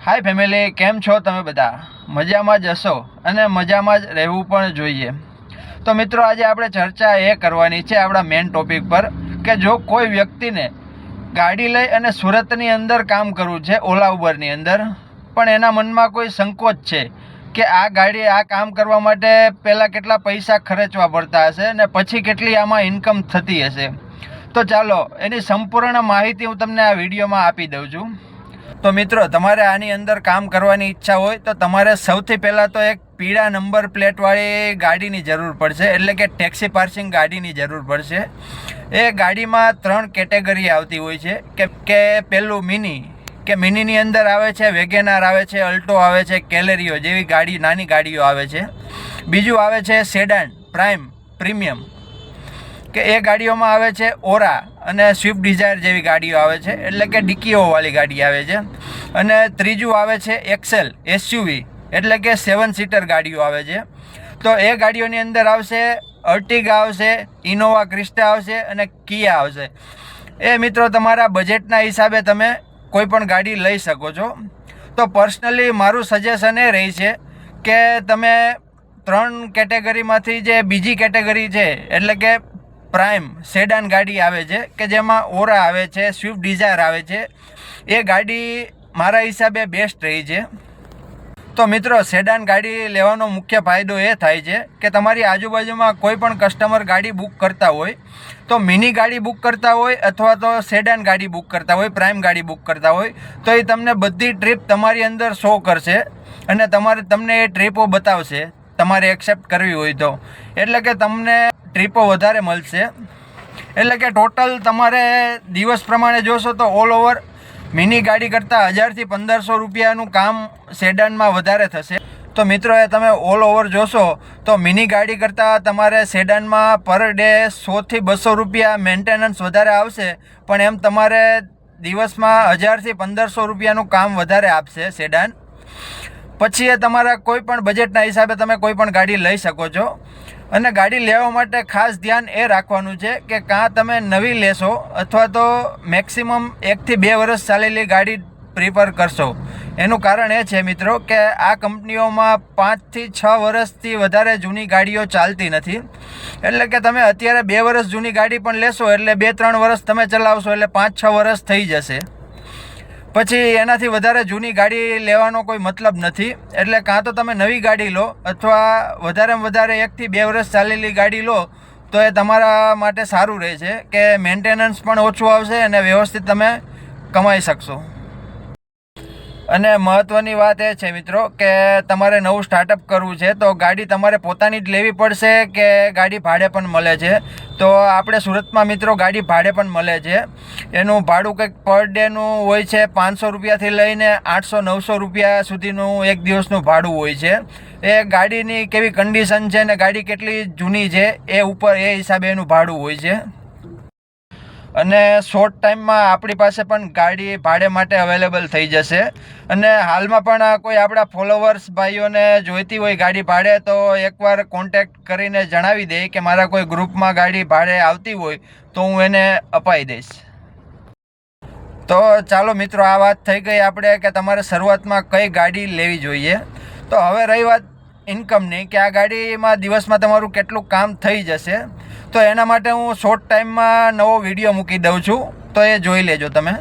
હાય family, કેમ છો તમે બધા? મજામાં જ હશો અને મજામાં જ રહેવું પણ જોઈએ. તો મિત્રો, આજે આપણે ચર્ચા એ કરવાની છે આપણા મેઇન ટોપિક પર કે જો કોઈ વ્યક્તિને ગાડી લઈ અને સુરતની અંદર કામ કરવું છે, ઓલા ઉબરની અંદર, પણ એના મનમાં કોઈ સંકોચ છે કે આ કામ કરવા માટે પહેલાં કેટલા પૈસા ખર્ચવા પડતા હશે અને પછી કેટલી આમાં ઇન્કમ થતી હશે. તો ચાલો એની સંપૂર્ણ માહિતી હું તમને આ વિડીયોમાં આપી દઉં છું. તો મિત્રો, તમારે આની અંદર કામ કરવાની ઈચ્છા હોય તો તમારે સૌથી પહેલાં તો એક પીળા નંબર પ્લેટવાળી ગાડીની જરૂર પડશે, એટલે કે ટેક્સી પાર્સિંગ ગાડીની જરૂર પડશે. એ ગાડીમાં 3 કેટેગરી આવતી હોય છે કે પહેલું મિનીની અંદર આવે છે વેગેનાર આવે છે, અલ્ટો આવે છે, કેલેરિયો જેવી ગાડી, નાની ગાડીઓ આવે છે. બીજું આવે છે સેડાન પ્રીમિયમ, કે એ ગાડીઓમાં આવે છે ઓરા અને સ્વિફ્ટ ડિઝાયર જેવી ગાડીઓ આવે છે, એટલે કે ડિક્કીઓવાળી ગાડી આવે છે. અને ત્રીજું આવે છે એક્સેલ એસયુવી, એટલે કે 7 સીટર ગાડીઓ આવે છે. તો એ ગાડીઓની અંદર આવશે અર્ટિગા આવશે, ઇનોવા ક્રિસ્ટા આવશે અને કિયા આવશે. એ મિત્રો, તમારા બજેટના હિસાબે તમે કોઈ પણ ગાડી લઈ શકો છો. તો પર્સનલી મારું સજેશન એ રહી છે કે તમે 3 કેટેગરીમાંથી જે બીજી કેટેગરી છે, એટલે કે પ્રાઇમ સેડાન ગાડી આવે છે કે જેમાં ઓરા આવે છે, સ્વિફ્ટ ડિઝાયર આવે છે, એ ગાડી મારા હિસાબે બેસ્ટ રહી છે. તો મિત્રો, સેડાન ગાડી લેવાનો મુખ્ય ફાયદો એ થાય છે કે તમારી આજુબાજુમાં કોઈ પણ કસ્ટમર ગાડી બુક કરતા હોય, તો મિની ગાડી બુક કરતા હોય અથવા તો સેડાન ગાડી બુક કરતા હોય, પ્રાઇમ ગાડી બુક કરતા હોય, તો એ તમને બધી ટ્રીપ તમારી અંદર શો કરશે અને તમને એ ટ્રીપો બતાવશે તમારે એક્સેપ્ટ કરવી હોય તો. એટલે કે તમને ટ્રીપો વધારે મળશે. એટલે કે ટોટલ તમારે દિવસ પ્રમાણે જોશો તો ઓલ ઓવર મિની ગાડી કરતાં 1000 થી 1500 રૂપિયાનું કામ સેડાનમાં વધારે થશે. તો મિત્રો, એ તમે ઓલ ઓવર જોશો તો મિની ગાડી કરતાં તમારે સેડાનમાં પર ડે 100 થી 200 રૂપિયા મેન્ટેનન્સ વધારે આવશે, પણ એમ તમારે દિવસમાં 1000 થી 1500 રૂપિયાનું કામ વધારે આપશે સેડાન. પછી એ તમારા કોઈ પણ બજેટના હિસાબે તમે કોઈ પણ ગાડી લઈ શકો છો. અને ગાડી લેવા માટે ખાસ ધ્યાન એ રાખવાનું છે કે કાં તમે નવી લેશો અથવા તો મેક્સિમમ 1 થી 2 વર્ષ ચાલેલી ગાડી પ્રિફર કરશો. એનું કારણ એ છે મિત્રો કે આ કંપનીઓમાં 5 થી 6 વર્ષથી વધારે જૂની ગાડીઓ ચાલતી નથી. એટલે કે તમે અત્યારે 2 વર્ષ જૂની ગાડી પણ લેશો એટલે 2-3 વર્ષ તમે ચલાવશો એટલે 5-6 વર્ષ થઈ જશે. પછી એનાથી વધારે જૂની ગાડી લેવાનો કોઈ મતલબ નથી. એટલે કાં તો તમે નવી ગાડી લો અથવા વધારેમાં વધારે 1 થી 2 વર્ષ ચાલેલી ગાડી લો, તો એ તમારા માટે સારું રહે છે કે મેન્ટેનન્સ પણ ઓછું આવશે અને વ્યવસ્થિત તમે કમાઈ શકશો. અને મહત્ત્વની વાત એ છે મિત્રો કે તમારે નવું સ્ટાર્ટઅપ કરવું છે તો ગાડી તમારે પોતાની જ લેવી પડશે કે ગાડી ભાડે પણ મળે છે. તો આપણે સુરતમાં મિત્રો ગાડી ભાડે પણ મળે છે. એનું ભાડું કંઈક પર ડેનું હોય છે 500 રૂપિયાથી લઈને 800-900 રૂપિયા સુધીનું એક દિવસનું ભાડું હોય છે. એ ગાડીની કેવી કન્ડિશન છે ને ગાડી કેટલી જૂની છે એ હિસાબે એનું ભાડું હોય છે. અને શોર્ટ ટાઈમમાં આપણી પાસે પણ ગાડી ભાડે માટે અવેલેબલ થઈ જશે. અને હાલમાં પણ કોઈ આપણા ફોલોવર્સ ભાઈઓને જોઈતી હોય ગાડી ભાડે, તો એકવાર કોન્ટેક્ટ કરીને જણાવી દે કે મારા કોઈ ગ્રુપમાં ગાડી ભાડે આવતી હોય તો હું એને અપાઈ દઈશ. તો ચાલો મિત્રો, આ વાત થઈ ગઈ આપણે કે તમારે શરૂઆતમાં કઈ ગાડી લેવી જોઈએ. તો હવે રહી વાત ઇન્કમની, કે આ ગાડીમાં દિવસમાં તમારું કેટલું કામ થઈ જશે. તો એના માટે હું શોર્ટ ટાઈમમાં નવો વિડીયો મૂકી દઉં છું, તો એ જોઈ લેજો તમે.